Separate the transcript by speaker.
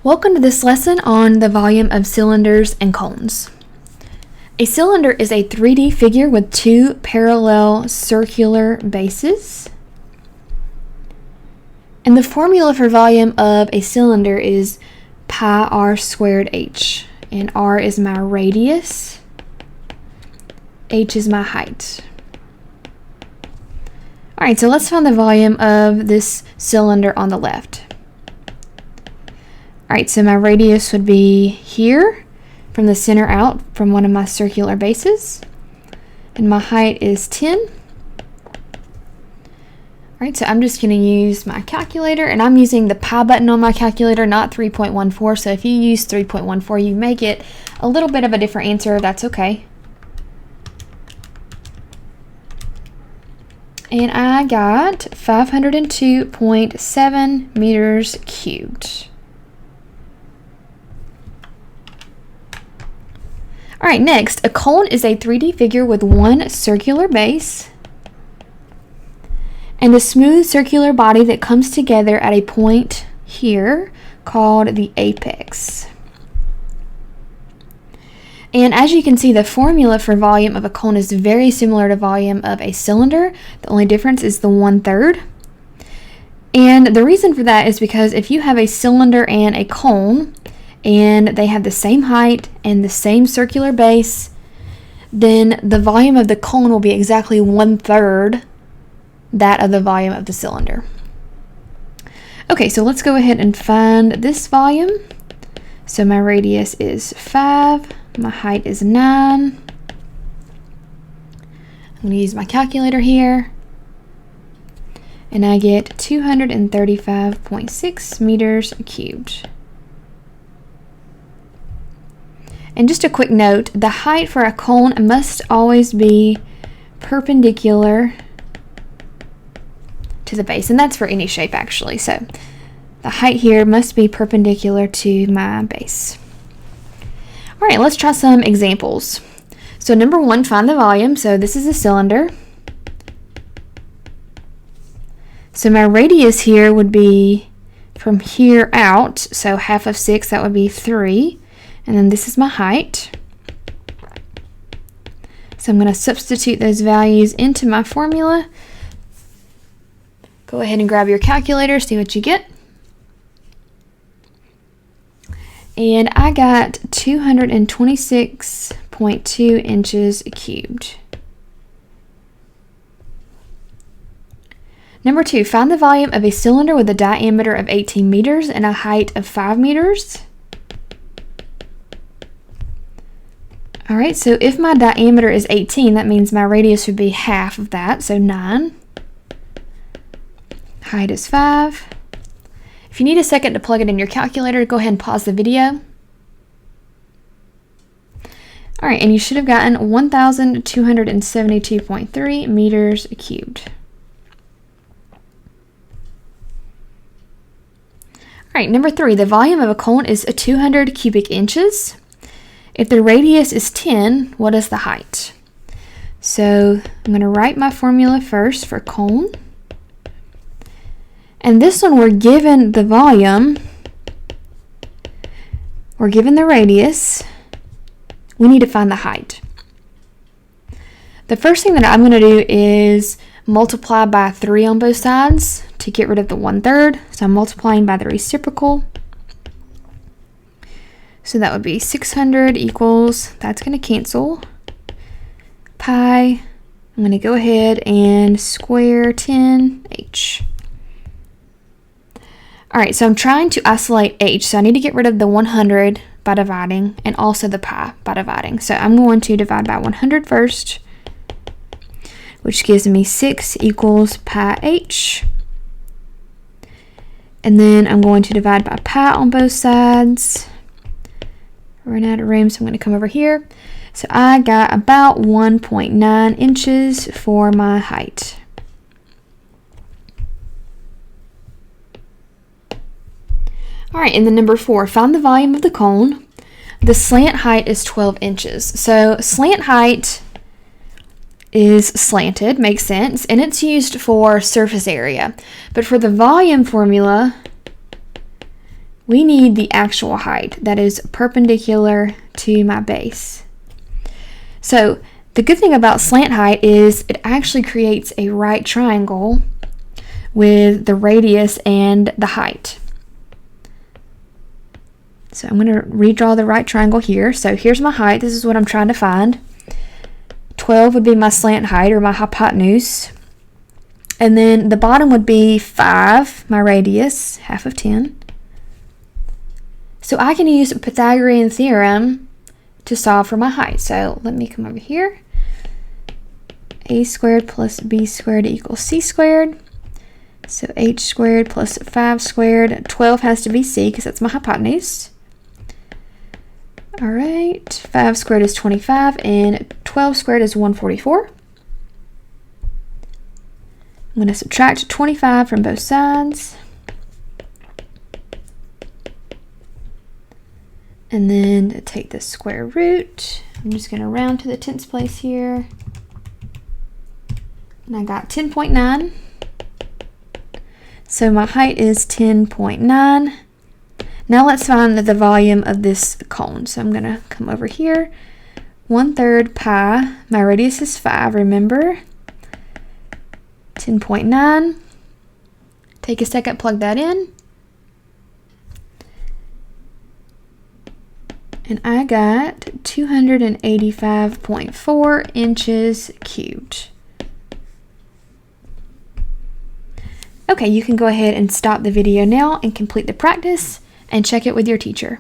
Speaker 1: Welcome to this lesson on the volume of cylinders and cones. A cylinder is a 3D figure with two parallel circular bases. And the formula for volume of a cylinder is pi r squared h. And r is my radius, h is my height. Alright, so let's find the volume of this cylinder on the left. Alright, so my radius would be here, from the center out, from one of my circular bases. And my height is 10. Alright, so I'm just going to use my calculator, and I'm using the pi button on my calculator, not 3.14. So if you use 3.14, you may get a little bit of a different answer. That's okay. And I got 502.7 meters cubed. Alright, next, a cone is a 3D figure with one circular base and a smooth circular body that comes together at a point here called the apex. And as you can see, the formula for volume of a cone is very similar to volume of a cylinder. The only difference is the 1/3. And the reason for that is because if you have a cylinder and a cone, and they have the same height and the same circular base, then the volume of the cone will be exactly 1/3 that of the volume of the cylinder. Okay, so let's go ahead and find this volume. So my radius is 5, my height is 9. I'm going to use my calculator here, and I get 235.6 meters cubed. And just a quick note, the height for a cone must always be perpendicular to the base, and that's for any shape actually. So the height here must be perpendicular to my base. All right, let's try some examples. So number 1, find the volume. So this is a cylinder. So my radius here would be from here out, so half of 6, that would be 3. And then this is my height. So I'm going to substitute those values into my formula. Go ahead and grab your calculator, see what you get. And I got 226.2 inches cubed. Number 2, find the volume of a cylinder with a diameter of 18 meters and a height of 5 meters. All right, so if my diameter is 18, that means my radius would be half of that, so 9. Height is 5. If you need a second to plug it in your calculator, go ahead and pause the video. All right, and you should have gotten 1,272.3 meters cubed. All right, number 3, the volume of a cone is 200 cubic inches. If the radius is 10, what is the height? So I'm going to write my formula first for cone. And this one, we're given the volume, we're given the radius, we need to find the height. The first thing that I'm going to do is multiply by 3 on both sides to get rid of the 1/3. So I'm multiplying by the reciprocal. So that would be 600 equals, that's going to cancel, pi, I'm going to go ahead and square 10h. Alright, so I'm trying to isolate h, so I need to get rid of the 100 by dividing, and also the pi by dividing. So I'm going to divide by 100 first, which gives me 6 equals pi h. And then I'm going to divide by pi on both sides. Run out of room, so I'm going to come over here. So I got about 1.9 inches for my height. All right, and then number 4, find the volume of the cone. The slant height is 12 inches. So slant height is slanted, makes sense, and it's used for surface area. But for the volume formula, we need the actual height that is perpendicular to my base. So the good thing about slant height is it actually creates a right triangle with the radius and the height. So I'm going to redraw the right triangle here. So here's my height. This is what I'm trying to find. 12 would be my slant height, or my hypotenuse. And then the bottom would be 5, my radius, half of 10. So I can use Pythagorean theorem to solve for my height. So let me come over here. A squared plus b squared equals c squared. So h squared plus 5 squared. 12 has to be c because that's my hypotenuse. All right, 5 squared is 25, and 12 squared is 144. I'm going to subtract 25 from both sides. And then take the square root. I'm just going to round to the tenths place here. And I got 10.9. So my height is 10.9. Now let's find the volume of this cone. So I'm going to come over here. 1/3 pi. My radius is 5, remember. 10.9. Take a second, plug that in. And I got 285.4 inches cubed. Okay, you can go ahead and stop the video now and complete the practice and check it with your teacher.